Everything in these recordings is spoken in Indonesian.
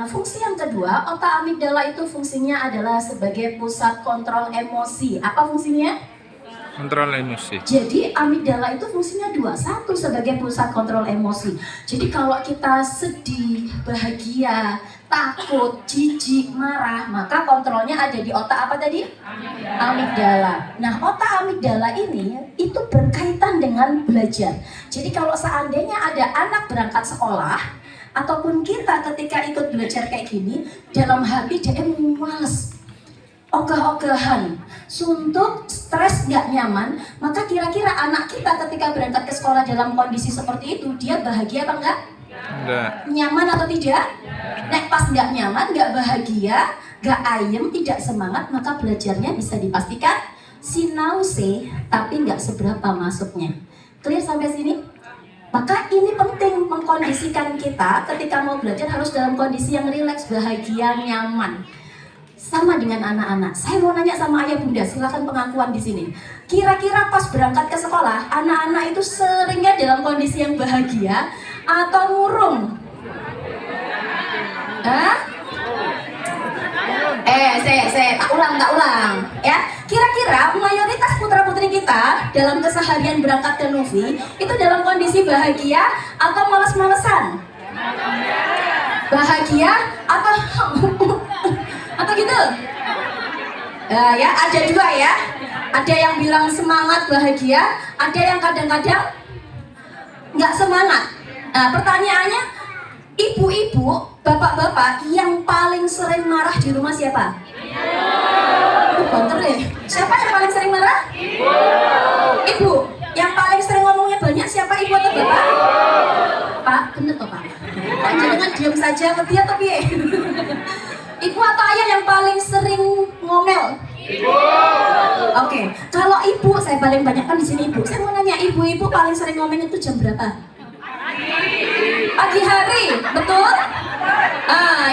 Nah, fungsi yang kedua, otak amigdala itu fungsinya adalah sebagai pusat kontrol emosi. Apa fungsinya? Kontrol emosi. Jadi amigdala itu fungsinya dua. Satu sebagai pusat kontrol emosi. Jadi kalau kita sedih, bahagia, takut, jijik, marah, maka kontrolnya ada di otak apa tadi? Amigdala. Nah, otak amigdala ini itu berkaitan dengan belajar. Jadi kalau seandainya ada anak berangkat sekolah, ataupun kita ketika ikut belajar kayak gini, dalam hati dia males, ogah-ogahan, suntuk, stres, nggak nyaman, maka kira-kira anak kita ketika berangkat ke sekolah dalam kondisi seperti itu, dia bahagia apa enggak? Enggak. Nyaman atau tidak? Nek pas nggak nyaman, nggak bahagia, nggak ayem, tidak semangat, maka belajarnya bisa dipastikan sinause, tapi nggak seberapa masuknya. Clear sampai sini? Maka ini penting mengkondisikan kita ketika mau belajar harus dalam kondisi yang rileks, bahagia, nyaman. Sama dengan anak-anak. Saya mau nanya sama ayah bunda, silakan pengakuan di sini. Kira-kira pas berangkat ke sekolah, anak-anak itu seringnya dalam kondisi yang bahagia atau murung? Hah? Saya tak ulang ya. Kira-kira mayoritas putra-putri kita dalam keseharian berangkat ke Novi itu dalam kondisi bahagia atau males-malesan? Bahagia atau gitu? Ya, ada dua ya. Ada yang bilang semangat bahagia, ada yang kadang-kadang nggak semangat. Nah, pertanyaannya, ibu-ibu, bapak-bapak yang paling sering marah di rumah siapa? Banter deh. Siapa yang paling sering marah? Ibu. Yang paling sering ngomongnya banyak siapa, ibu atau bapak? Pak, bener toh Pak? Jangan diam saja, tapi ya tapi. Ibu atau ayah yang paling sering ngomel? Ibu. Oke, kalau ibu, saya paling banyak kan di sini ibu. Saya mau nanya, ibu-ibu paling sering ngomel itu jam berapa? Pagi hari, betul?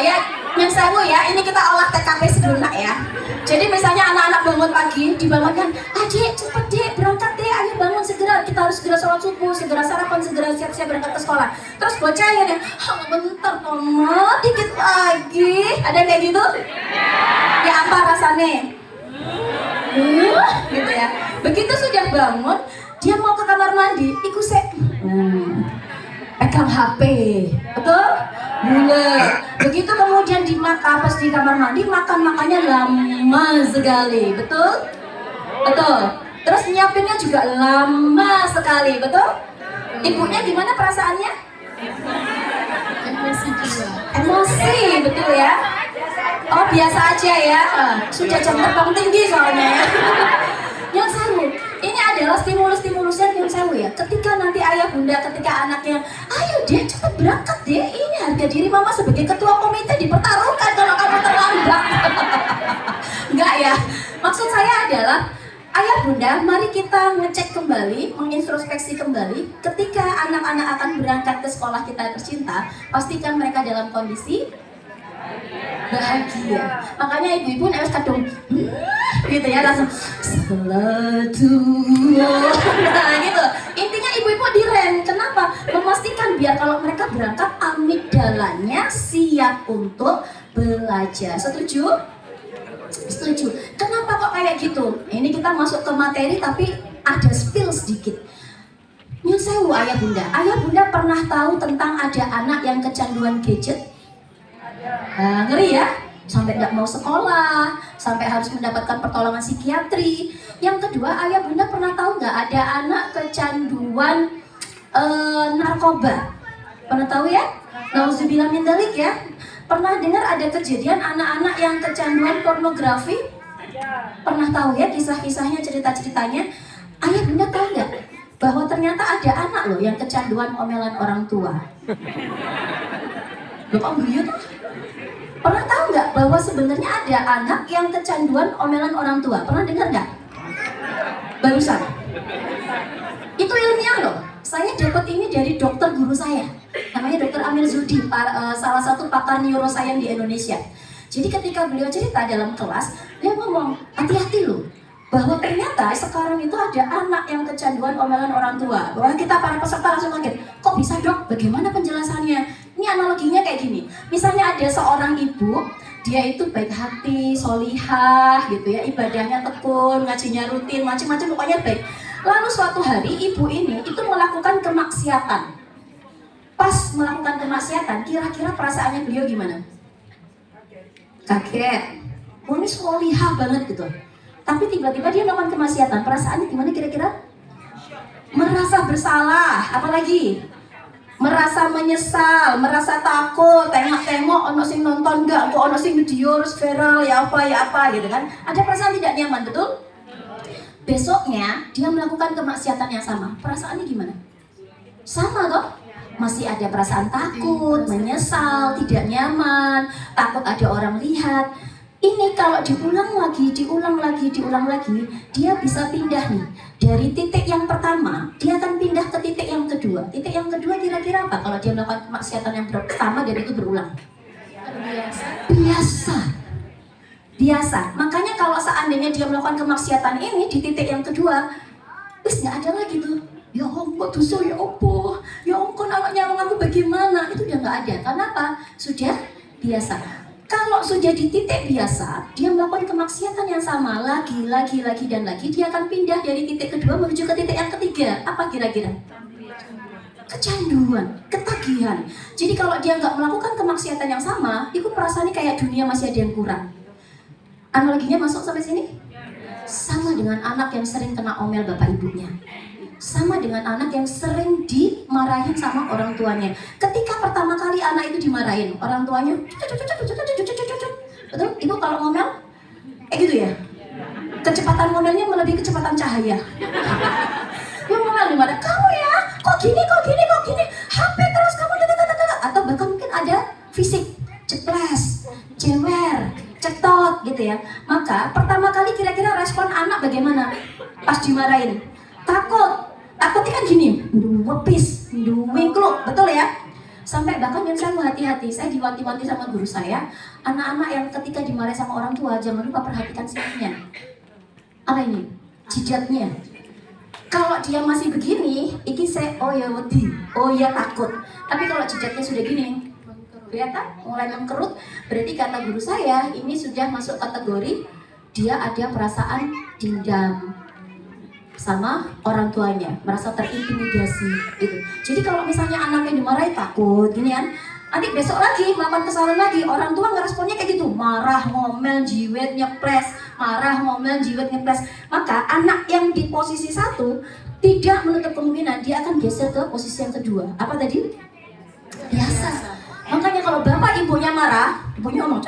Ya, yang sewu ya, ini kita olah TKP sejenak ya. Jadi misalnya anak-anak bangun pagi, dibangunkan, adik cepet dek, berangkat dek, ayo bangun segera, kita harus segera sholat subuh, segera sarapan, segera siap-siap berangkat ke sekolah. Terus bocah ya, bentar mama, dikit lagi, ada yang kayak gitu? Ya apa rasanya? Gitu ya. Begitu sudah bangun, dia mau ke kamar mandi, ikut pegang HP, betul? Mulai. Begitu kemudian pas di kamar mandi, makannya lama sekali, betul? Betul. Terus nyiapinnya juga lama sekali, betul? Ibunya gimana perasaannya? Emosi juga. Emosi, betul ya? Oh biasa aja ya. Sudah jam terbang tinggi soalnya ya. Yang seru, ini adalah stimulus-stimulusnya yang seru ya. Ketika nanti ayah bunda, ketika anaknya, ayo deh cepet berangkat deh, ini harga diri mama sebagai ketua komite dipertaruhkan kalau kamu terlambat. Enggak ya, maksud saya adalah ayah bunda, mari kita ngecek kembali, mengintrospeksi kembali. Ketika anak-anak akan berangkat ke sekolah kita tercinta, pastikan mereka dalam kondisi bahagia. Makanya ibu-ibu harus kadung gitu ya, langsung salatu. Nah gitu. Intinya ibu-ibu direm. Kenapa? Memastikan biar kalau mereka berangkat amigdalanya siap untuk belajar. Setuju? Setuju. Kenapa kok kayak gitu? Ini kita masuk ke materi tapi ada spill sedikit. Nyun sewu ayah bunda. Ayah bunda pernah tahu tentang ada anak yang kecanduan gadget? Ngeri ya, sampai nggak mau sekolah, sampai harus mendapatkan pertolongan psikiatri. Yang kedua, ayah bunda pernah tahu nggak ada anak kecanduan narkoba? Pernah tahu ya? Nauzubillah min dzalik ya. Pernah dengar ada kejadian anak-anak yang kecanduan pornografi? Pernah tahu ya kisah-kisahnya, cerita-ceritanya? Ayah bunda tahu nggak bahwa ternyata ada anak loh yang kecanduan omelan orang tua? Bapak buyut? Pernah tahu nggak bahwa sebenarnya ada anak yang kecanduan omelan orang tua? Pernah dengar nggak? Barusan. Itu ilmiah loh. Saya dapat ini dari dokter guru saya. Namanya Dr. Amir Zudi, salah satu pakar neuroscience di Indonesia. Jadi ketika beliau cerita dalam kelas, dia ngomong, hati-hati loh, bahwa ternyata sekarang itu ada anak yang kecanduan omelan orang tua. Bahwa kita para peserta langsung kaget, kok bisa dok? Bagaimana penjelasannya? Ini analoginya kayak gini. Misalnya ada seorang ibu, dia itu baik hati, solihah gitu ya, ibadahnya tekun, ngajinya rutin, macam-macam pokoknya baik. Lalu suatu hari ibu ini itu melakukan kemaksiatan. Pas melakukan kemaksiatan, kira-kira perasaannya beliau gimana? Kaget. Oh, ini solihah banget gitu. Tapi tiba-tiba dia melakukan kemaksiatan, perasaannya gimana kira-kira? Merasa bersalah, apalagi? Merasa menyesal, merasa takut, tengok-tengok ono sing nonton enggak, kok ono sing video harus viral ya apa gitu kan. Ada perasaan tidak nyaman, betul? Besoknya dia melakukan kemaksiatan yang sama. Perasaannya gimana? Sama toh? Masih ada perasaan takut, menyesal, tidak nyaman, takut ada orang lihat. Ini kalau diulang lagi, dia bisa pindah nih. Dari titik yang pertama, dia akan pindah ke titik yang kedua. Titik yang kedua kira-kira apa? Kalau dia melakukan kemaksiatan yang pertama dan itu berulang. Biasa. Makanya kalau seandainya dia melakukan kemaksiatan ini di titik yang kedua, wis nggak ada lagi tuh. Ya ampun dosa, ya ampun. Ya ampun anaknya aku bagaimana? Itu udah nggak ada. Karena apa? Sudah biasa. Kalau sudah di titik biasa, dia melakukan kemaksiatan yang sama lagi, dan lagi, dia akan pindah dari titik kedua menuju ke titik yang ketiga. Apa kira-kira? Kecanduan, ketagihan. Jadi kalau dia nggak melakukan kemaksiatan yang sama, itu perasaannya kayak dunia masih ada yang kurang. Analoginya masuk sampai sini? Sama dengan anak yang sering kena omel bapak ibunya. Sama dengan anak yang sering dimarahin sama orang tuanya. Ketika pertama kali anak itu dimarahin, orang tuanya betul? Ibu kalau ngomel kayak gitu ya? Kecepatan ngomelnya melebihi kecepatan cahaya. Dia ngomel dimana? Kamu ya, kok gini, HP terus kamu atau bahkan mungkin ada fisik, ceplas, jewer, cetot gitu ya. Maka pertama kali kira-kira respon anak bagaimana? Pas dimarahin, takutnya kan gini, wepis, wingkluk, betul ya? Sampai bahkan yang saya hati-hati, saya diwanti-wanti sama guru saya, anak-anak yang ketika dimarahi sama orang tua jangan lupa perhatikan sininya. Apa ini? Jidatnya. Kalau dia masih begini, iki saya oh ya wedi, oh ya takut. Tapi kalau jidatnya sudah gini, kelihatan mulai mengkerut, berarti kata guru saya ini sudah masuk kategori dia ada perasaan dendam sama orang tuanya, merasa terintimidasi gitu. Jadi kalau misalnya anaknya dimarahi takut gini kan, nanti besok lagi melakukan kesalahan lagi, orang tua ngeresponnya kayak gitu, marah, ngomel, jiwet, nyepres, maka anak yang di posisi satu tidak menutup kemungkinan dia akan geser ke posisi yang kedua. Apa tadi? Biasa. Makanya kalau bapak ibunya marah, ibunya ngomong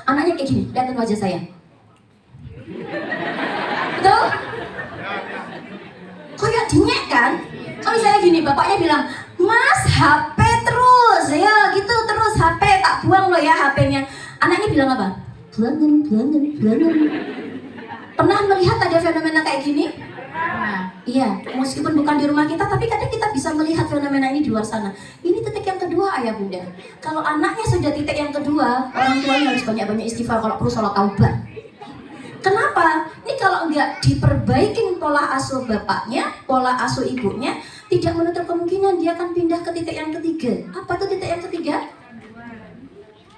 anaknya kayak gini, lihatin wajah saya, betul? Kayak dinyek kan? Kalau misalnya gini, bapaknya bilang, Mas HP terus, ya gitu terus HP, tak buang loh ya HP-nya. Anaknya bilang apa? Buangin. Pernah melihat ada fenomena kayak gini? Iya, meskipun bukan di rumah kita, tapi kadang kita bisa melihat fenomena ini di luar sana. Ini titik yang kedua ayah bunda. Kalau anaknya sudah titik yang kedua, orang tuanya harus banyak-banyak istighfar, kalau perlu sholat taubat. Kenapa? Ini kalau enggak diperbaikin pola asuh bapaknya, pola asuh ibunya, tidak menutup kemungkinan dia akan pindah ke titik yang ketiga. Apa tuh titik yang ketiga?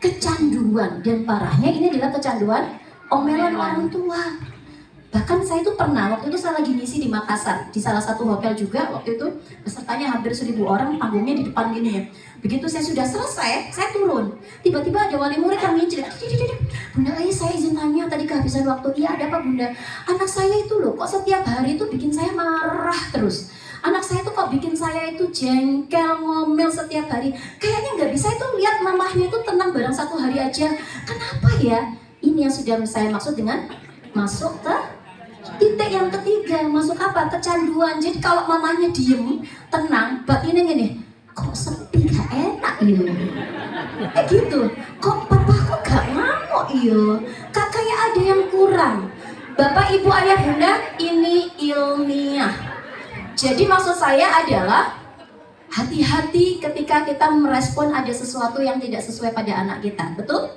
Kecanduan. Dan parahnya ini adalah kecanduan omelan orang tua. Bahkan saya itu pernah, waktu itu saya lagi ngisi di Makassar, di salah satu hotel juga, waktu itu pesertanya hampir 1.000 orang, panggungnya di depan gini ya. Begitu saya sudah selesai, saya turun. Tiba-tiba ada wali murid yang nginjil, Bunda, saya izin tanya, tadi kehabisan waktu. Iya, ada apa Bunda? Anak saya itu loh, kok setiap hari itu bikin saya marah terus. Anak saya itu kok bikin saya itu jengkel, ngomel setiap hari. Kayaknya nggak bisa itu lihat mamahnya itu tenang bareng satu hari aja. Kenapa ya? Ini yang sudah saya maksud dengan masuk ke titik yang ketiga. Masuk apa? Kecanduan. Jadi kalau mamanya diem, tenang, batinnya gini, kok sepi, gak enak ya, gitu. Kok papaku gak ngamuk ya, kayak ada yang kurang. Bapak, ibu, ayah, bunda, ini ilmiah. Jadi maksud saya adalah hati-hati ketika kita merespon ada sesuatu yang tidak sesuai pada anak kita, betul?